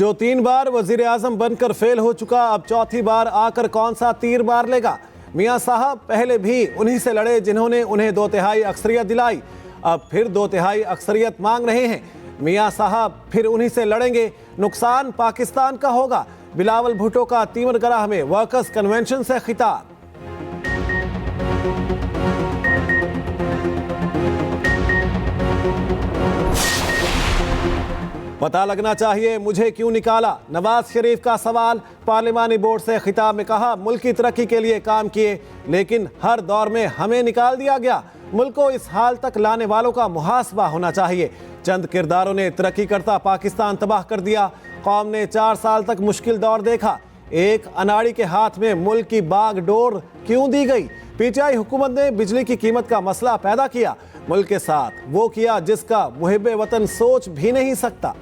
जो 3 बार वजीर आजम बनकर फेल हो चुका, अब चौथी बार आकर कौन सा तीर मार लेगा। मियां साहब पहले भी उन्हीं से लड़े जिन्होंने उन्हें 2/3 अक्सरियत दिलाई, अब फिर 2/3 अक्सरियत मांग रहे हैं। मियां साहब फिर उन्हीं से लड़ेंगे, नुकसान पाकिस्तान का होगा। बिलावल भुट्टो का तीमरगराह में वर्कर्स कन्वेंशन से खिताब। पता लगना चाहिए मुझे क्यों निकाला, नवाज शरीफ का सवाल। पार्लिमानी बोर्ड से खिताब में कहा, मुल्क की तरक्की के लिए काम किए लेकिन हर दौर में हमें निकाल दिया गया। मुल्क को इस हाल तक लाने वालों का मुहासबा होना चाहिए। चंद किरदारों ने तरक्की करता पाकिस्तान तबाह कर दिया। कौम ने 4 साल तक मुश्किल दौर देखा। एक अनाड़ी के हाथ में मुल्क की बागडोर क्यों दी गई। पीटीआई हुकूमत ने बिजली की कीमत का मसला पैदा किया। मुल्क के साथ वो किया जिसका मुहिब्बे वतन सोच भी नहीं सकता।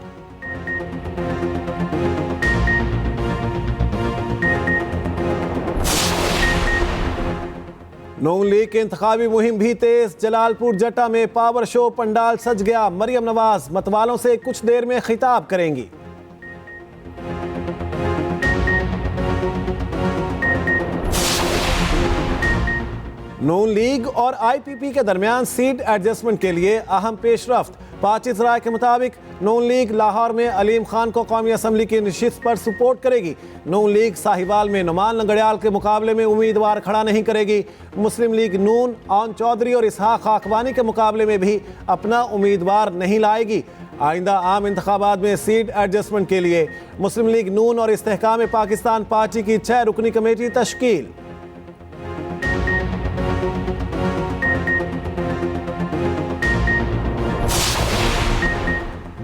नून लीग की इंतखाबी मुहिम भी तेज। जलालपुर जट्टा में पावर शो पंडाल सज गया। मरियम नवाज मतवालों से कुछ देर में खिताब करेंगी। नून लीग और आईपीपी के दरमियान सीट एडजस्टमेंट के लिए अहम पेशरफ्त। बातचीत राय के मुताबिक नून लीग लाहौर में अलीम खान को कौमी असम्बली की नशिस्त पर सपोर्ट करेगी। नून लीग साहिवाल में नुमान लंगड़ियाल के मुकाबले में उम्मीदवार खड़ा नहीं करेगी। मुस्लिम लीग नून आन चौधरी और इसहाक खाकवानी के मुकाबले में भी अपना उम्मीदवार नहीं लाएगी। आइंदा आम इंतखाबात में सीट एडजस्टमेंट के लिए मुस्लिम लीग नून और इस्तेहकाम पाकिस्तान पार्टी की 6 रुकनी कमेटी तश्कील।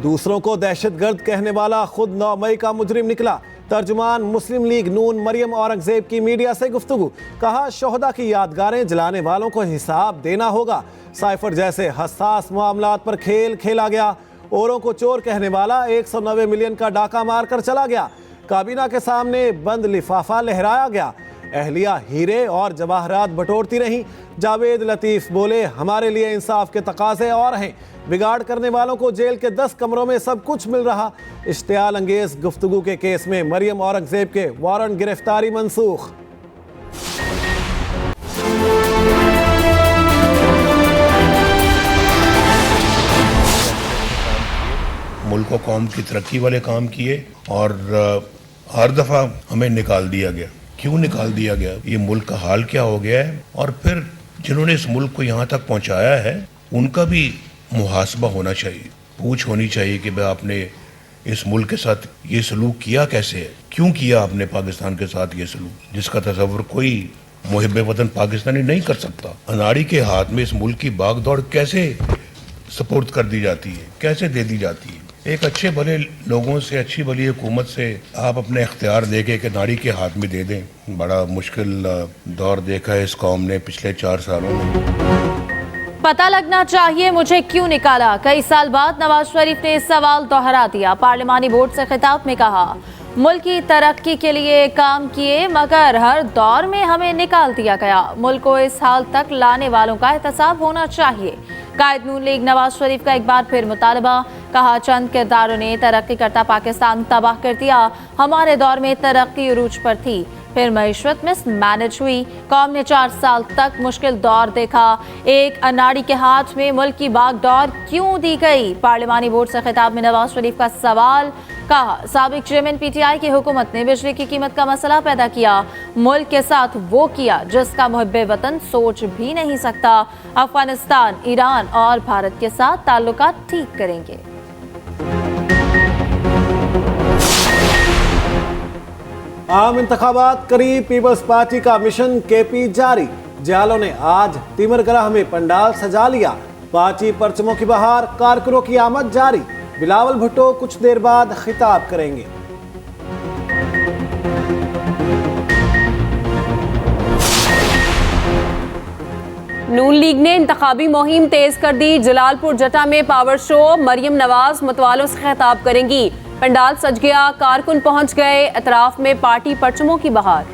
दूसरों को दहशतगर्द कहने वाला खुद 9 मई का मुजरिम निकला। तर्जुमान मुस्लिम लीग नून मरियम औरंगजेब की मीडिया से गुफ्तगू। कहा, शोहदा की यादगारें जलाने वालों को हिसाब देना होगा। साइफर जैसे हसास मामलात पर खेल खेला गया। औरों को चोर कहने वाला 190 मिलियन का डाका मारकर चला गया। काबीना के सामने बंद लिफाफा लहराया गया। अहलिया हीरे और जवाहरात बटोरती रहीं। जावेद लतीफ बोले, हमारे लिए इंसाफ के तकाजे और हैं। बिगाड़ करने वालों को जेल के 10 कमरों में सब कुछ मिल रहा। इश्तियाल अंगेज गुफ्तगू के केस में मरियम औरंगजेब के वारंट गिरफ्तारी मंसूख। मुल्क और कौम की तरक्की वाले काम किए और हर दफा हमें निकाल दिया गया। क्यों निकाल दिया गया, ये मुल्क का हाल क्या हो गया है, और फिर जिन्होंने इस मुल्क को यहाँ तक पहुँचाया है उनका भी मुहासबा होना चाहिए। पूछ होनी चाहिए कि भाई आपने इस मुल्क के साथ ये सलूक किया कैसे है, क्यों किया आपने पाकिस्तान के साथ ये सलूक, जिसका तस्वुर कोई मुहिब्बे वतन पाकिस्तानी नहीं कर सकता। अनाड़ी के हाथ में इस मुल्क की बागदौड़ कैसे सपोर्ट कर दी जाती है, कैसे दे दी जाती है। एक अच्छे भले लोगों से, अच्छी भली हुकूमत से आप अपने इख्तियार दे के नाड़ी के हाथ में दे दें। बड़ा मुश्किल दौर देखा है इस कौम ने पिछले 4 सालों में। पता लगना चाहिए मुझे क्यों निकाला। कई साल बाद नवाज शरीफ ने सवाल दोहरा दिया। पार्लिमानी बोर्ड से खिताब में कहा, मुल्क की तरक्की के लिए काम किए मगर हर दौर में हमें निकाल दिया गया। मुल्क को इस हाल तक लाने वालों का एहतसाब होना चाहिए। कायद नून लीग नवाज शरीफ का एक बार फिर मुतालबा। कहा, चंद किरदारों ने तरक्की करता पाकिस्तान तबाह कर दिया। हमारे दौर में तरक्की उरूज पर थी, फिर मईशत मिसमैनेज हुई। कौम ने 4 साल तक मुश्किल दौर देखा। एक अनाड़ी के हाथ में मुल्क की बागडोर क्यों दी गई। पार्लिमानी बोर्ड से खिताब में नवाज शरीफ का सवाल। कहा, साबिक चेयरमैन पीटीआई की हुकूमत ने बिजली की कीमत का मसला पैदा किया। मुल्क के साथ वो किया जिसका मुहिब्बे वतन सोच भी नहीं सकता। अफगानिस्तान, ईरान और भारत के साथ ताल्लुकात ठीक करेंगे। आम इंतखाबात करीब, पीपल्स पार्टी का मिशन केपी जारी। जियालों ने आज तीमरगराह में पंडाल सजा लिया। पार्टी परचमों की बहार, कारकुनों की आमद जारी। बिलावल भुट्टो कुछ देर बाद खिताब करेंगे। नून लीग ने इंतखाबी मुहिम तेज कर दी। जलालपुर जट्टा में पावर शो, मरियम नवाज मतवालों से खिताब करेंगी। पंडाल सज गया, कारकुन पहुंच गए। अतराफ में पार्टी परचमों की बहार।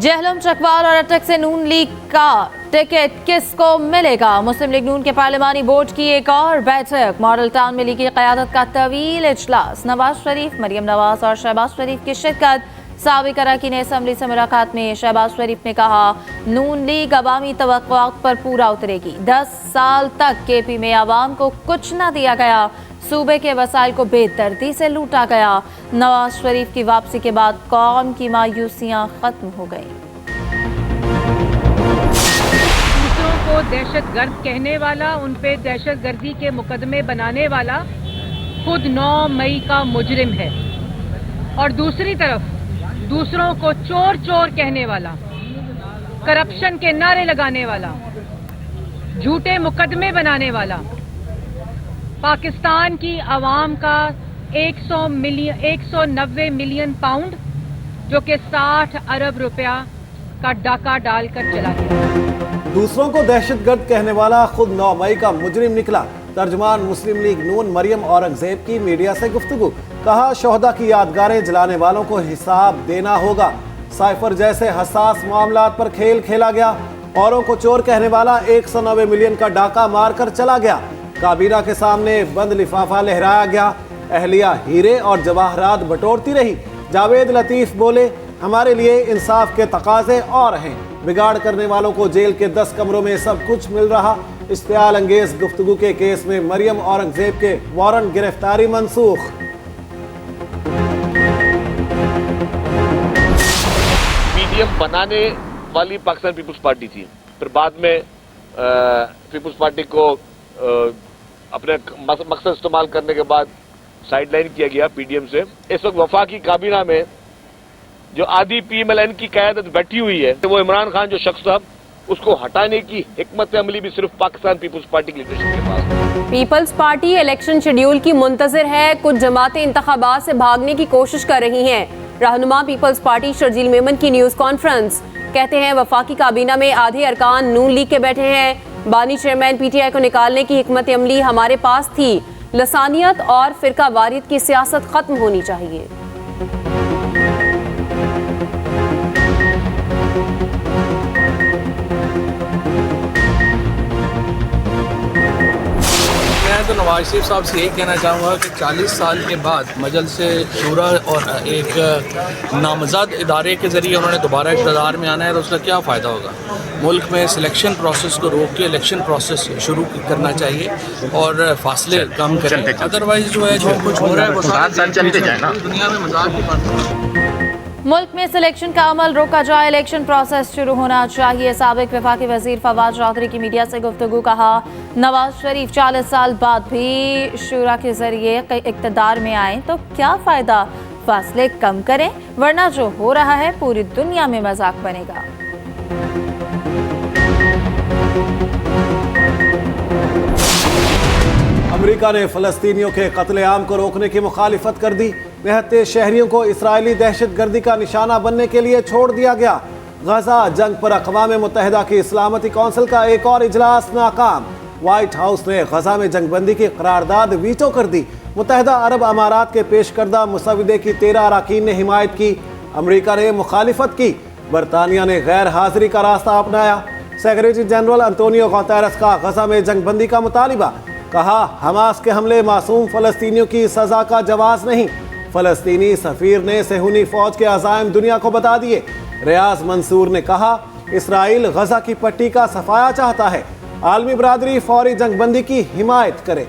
जहलम चकवाल और अटक से नून लीग का टिकट किसको मिलेगा? मुस्लिम लीग नून के पार्लिमानी बोर्ड की एक और बैठक। मॉडल टाउन में लीग की क़यादत का तवील इजलास। नवाज शरीफ, मरियम नवाज और शहबाज शरीफ की शिरकत। साबिक़ अरकान असम्बली से मुलाकात में शहबाज शरीफ ने कहा, नून लीग अवामी तवक्कुआत पर पूरा उतरेगी। 10 साल तक केपी में आवाम को कुछ न दिया गया। सूबे के वसाइल को बेदर्दी से लूटा गया। नवाज शरीफ की वापसी के बाद कौम की मायूसियां खत्म हो गई। दूसरों को दहशतगर्द कहने वाला, उन पे दहशतगर्दी के मुकदमे बनाने वाला खुद 9 मई का मुजरिम है, और दूसरी तरफ दूसरों को चोर चोर कहने वाला, करप्शन के नारे लगाने वाला, झूठे मुकदमे बनाने वाला, पाकिस्तान की आवाम का 190 मिलियन पाउंड जो कि 60 अरब रुपया का डाका डालकर चला गया। दूसरों को दहशतगर्द कहने वाला खुद 9 मई का मुजरिम निकला। तर्जुमान मुस्लिम लीग नून मरियम औरंगजेब की मीडिया से गुफ्तगू। कहा, शोहदा की यादगारें जलाने वालों को हिसाब देना होगा। साइफर जैसे हसास मामलात पर खेल खेला गया। औरों को चोर कहने वाला 190 मिलियन का डाका मारकर चला गया। काबीना के सामने बंद लिफाफा लहराया गया। अहलिया हीरे और जवाहरात बटोरती रही। जावेद लतीफ बोले, हमारे लिए इंसाफ के तकाजे और हैं। बिगाड़ करने वालों को जेल के 10 कमरों में सब कुछ मिल रहा। इश्तियाल अंगेज गुफ्तगू के केस में मरियम औरंगजेब के वारंट गिरफ्तारी मनसूख। पीडीएम बनाने वाली पाकिस्तान पीपुल्स पार्टी थी, फिर बाद में पीपुल्स पार्टी को अपने मकसद इस्तेमाल करने के बाद साइडलाइन किया गया पीडीएम से। इस वक्त वफाकी काबीना में जो आधी पीएमएलएन की क़यादत बैठी हुई है, वो इमरान खान जो शख्स था, उसको हटाने की हिकमत अमली भी सिर्फ पाकिस्तान पीपुल्स पार्टी की लीडरशिप के पास है। पीपल्स पार्टी इलेक्शन शेड्यूल की मुंतजर है। कुछ जमातें इंतखाबात से भागने की कोशिश कर रही हैं। रहनुमा पीपल्स पार्टी शर्जील मेमन की न्यूज़ कॉन्फ्रेंस। कहते हैं, वफाकी काबीना में आधे अरकान नून लीग के बैठे हैं। बानी चेयरमैन पीटीआई को निकालने की हिकमत अमली हमारे पास थी। लसानियत और फिरका वारियत की सियासत खत्म होनी चाहिए। मैं तो नवाज शरीफ साहब से यही कहना चाहूँगा कि 40 साल के बाद मजलिस शूरा और एक नामज़द इदारे के ज़रिए उन्होंने दोबारा इक़्तिदार में आना है, तो उसका क्या फ़ायदा होगा? मुल्क में सिलेक्शन प्रोसेस को रोक के इलेक्शन प्रोसेस शुरू करना चाहिए और फासले कम करें। अदरवाइज जो है जो कुछ हो रहा है वो दुनिया में मजाक की बात। मुल्क में सिलेक्शन का अमल रोका जाए, इलेक्शन प्रोसेस शुरू होना चाहिए। साबिक वफाकी वजीर फवाद चौधरी की मीडिया से गुफ्तगू। कहा, नवाज शरीफ 40 साल बाद भी शूरा के जरिए इक़्तिदार में आए तो क्या फ़ायदा? फासले कम करें, वरना जो हो रहा है पूरी दुनिया में मजाक बनेगा। अमेरिका ने फ़लस्तीनियों के कत्लेआम को रोकने की मुखालिफत कर दी। निहत्ते शहरियों को इसराइली दहशतगर्दी का निशाना बनने के लिए छोड़ दिया गया। गजा जंग पर अक़वाम मुत्तहिदा की सलामती कौंसिल का एक और इजलास नाकाम। व्हाइट हाउस ने गजा में जंगबंदी की करारदाद वीटो कर दी। मुत्तहिदा अरब अमारात के पेश करदा मुसविदे की 13 अरकान ने हिमायत की। अमेरिका ने मुखालिफत की। बरतानिया ने गैर हाजिरी का रास्ता अपनाया। सेक्रेटरी जनरल अंतोनियो गुतेरेस का गजा में जंगबंदी का मुतालिबा। कहा, हमास के हमले मासूम फ़लस्तीनियों की सज़ा का जवाज़ नहीं। फ़लस्तीनी सफ़ीर ने सेहूनी फ़ौज के अज़ाइम दुनिया को बता दिए। रियाज मंसूर ने कहा, इसराइल गजा की पट्टी का सफाया चाहता है। आलमी बरादरी फौरी जंगबंदी की हिमायत करे।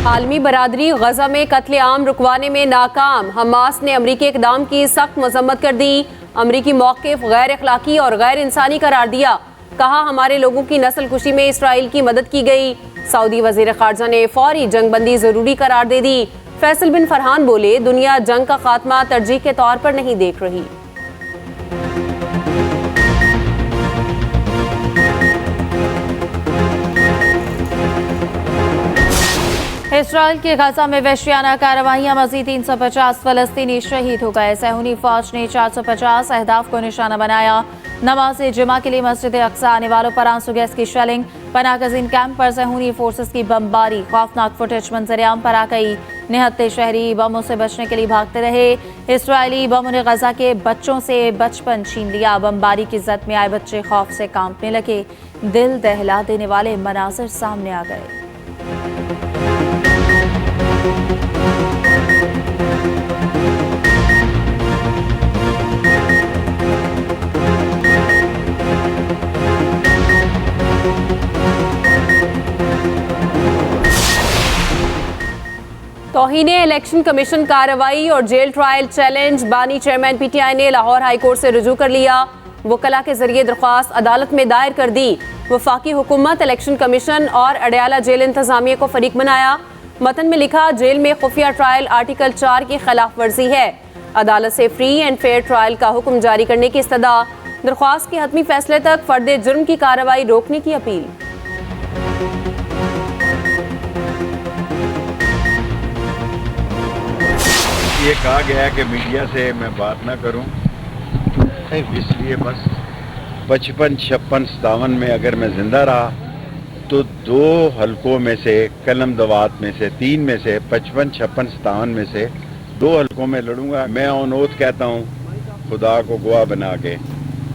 आलमी बरादरी गजा में कत्लेआम रुकवाने में नाकाम। हमास ने अमरीकी इक़दाम की सख्त मजम्मत कर दी। अमरीकी मौक़िफ़ गैर अखलाकी और गैर इंसानी करार दिया। कहा, हमारे लोगों की नस्लकुशी में इसराइल की मदद की गई। सऊदी वज़ीर ख़ारजा ने फौरी जंगबंदी ज़रूरी करार दे दी। फैसल बिन फरहान बोले, दुनिया जंग का खात्मा तरजीह के तौर पर नहीं देख रही। इसराइल के गजा में वहशियाना कार्रवाइयां। मज़ीद 350 फ़लस्तीनी शहीद हो गए। सेहूनी फ़ौज ने 450 अहदाफ को निशाना बनाया। नमाज जुमा के लिए मस्जिद अक्सा आने वालों पर आंसू गैस की शेलिंग। पनागज़ीन कैंप पर सेहूनी फोर्सेस की बमबारी। खौफनाक फुटेज मंजर आम पर आ गई। निहत्ते शहरी बमों से बचने के लिए भागते रहे। इस्राएली बमों ने गजा के बच्चों से बचपन छीन लिया। बमबारी की जद में आए बच्चे खौफ से कांपने लगे। दिल दहला देने वाले मनाजिर सामने आ गए। तौहीन इलेक्शन कमीशन कार्रवाई और जेल ट्रायल चैलेंज। बानी चेयरमैन पीटीआई ने लाहौर हाई कोर्ट से रुजू कर लिया। वकला के जरिए दरख्वास्त अदालत में दायर कर दी। वफाकी हुकूमत इलेक्शन कमीशन और अडयाला जेल इंतजामिया को फरीक बनाया। मतन में लिखा, जेल में खुफिया ट्रायल आर्टिकल 4 की खिलाफ वर्जी है। अदालत से फ्री एंड फेयर ट्रायल का हुक्म जारी करने की इस्तदा। दरख्वास्त के हतमी फैसले तक फर्द जुर्म की कार्रवाई रोकने की अपील। ये कहा गया है कि मीडिया से मैं बात ना करूं, इसलिए बस 55, 56, 57 में अगर मैं जिंदा रहा तो 2 हलकों में से, कलम दवात में से, 3 में से, 55, 56, 57 में से 2 हलकों में लड़ूंगा। मैं ऑन ओथ कहता हूं, खुदा को गवाह बना के,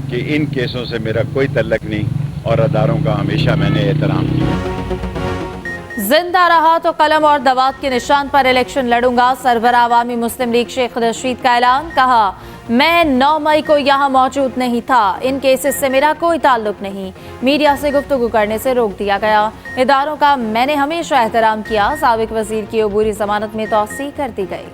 कि इन केसों से मेरा कोई तल्लक नहीं और अदारों का हमेशा मैंने एहतराम किया। जिंदा रहा तो कलम और दवात के निशान पर इलेक्शन लड़ूंगा। सरबराह अवामी मुस्लिम लीग शेख रशीद का ऐलान। कहा, मैं 9 मई को यहाँ मौजूद नहीं था। इन केसेस से मेरा कोई ताल्लुक नहीं। मीडिया से गुफ्तगू करने से रोक दिया गया। इदारों का मैंने हमेशा एहतराम किया। साबिक वजीर की अबूरी जमानत में तौसीह कर दी गई।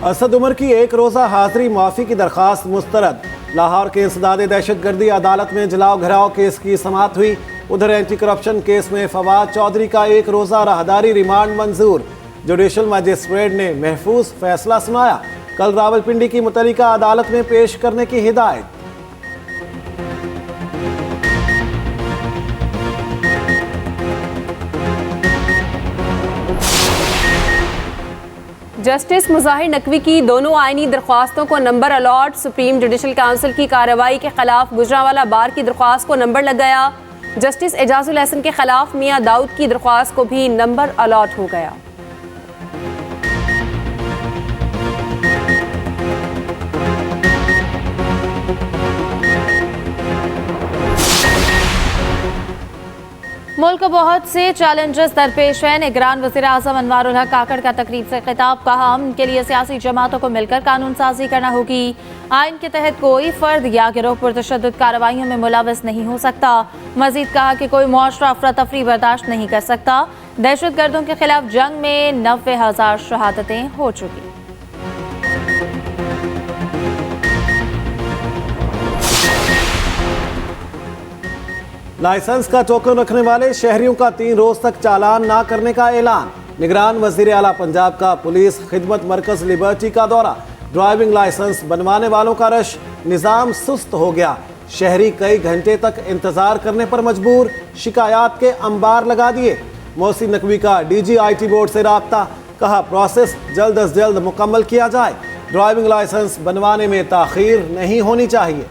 असद उमर की 1 रोज़ा हाजिरी माफ़ी की दरख्वास्त मुस्तरद। लाहौर के इंसदाद दहशतगर्दी अदालत में जलाओ घराव केस की समाअत हुई। उधर एंटी करप्शन केस में फवाद चौधरी का 1 रोज़ा राहदारी रिमांड मंजूर। जुडिशल मजिस्ट्रेट ने महफूज फैसला सुनाया। कल रावलपिंडी की मुतल्लिका अदालत में पेश करने की हिदायत। जस्टिस मुजाहिर नकवी की दोनों आईनी दरख्वास्तों को number allot. Supreme Judicial Council की कार्रवाई के खिलाफ गुजरांवाला बार की दरख्वास्त को नंबर लग गया। जस्टिस एजाजुल हसन के खिलाफ मियां दाऊद की दरख्वास्त को भी नंबर अलॉट हो गया। मुल्क बहुत से चैलेंजेस दरपेश हैं। निगरान वज़ीर आज़म अनवारुल हक काकड़ का तकरीब से खिताब। कहा, इनके लिए सियासी जमातों को मिलकर कानून साजी करना होगी। आइन के तहत कोई फर्द या गिरोह पुरतशद्दुद कार्रवाइयों में मुलव्वस नहीं हो सकता। मजीद कहा कि कोई मुआशरा अफरा तफरी बर्दाश्त नहीं कर सकता। दहशत गर्दों के खिलाफ जंग में 90,000 शहादतें हो चुकी। लाइसेंस का टोकन रखने वाले शहरियों का 3 रोज तक चालान ना करने का ऐलान। निगरान वजीर आला पंजाब का पुलिस खिदमत मरकज लिबर्टी का दौरा। ड्राइविंग लाइसेंस बनवाने वालों का रश। निज़ाम सुस्त हो गया। शहरी कई घंटे तक इंतजार करने पर मजबूर। शिकायत के अंबार लगा दिए। मोहसिन नकवी का DGIT बोर्ड से राब्ता। कहा, प्रोसेस जल्द अज जल्द मुकम्मल किया जाए। ड्राइविंग लाइसेंस बनवाने में ताखीर नहीं होनी चाहिए।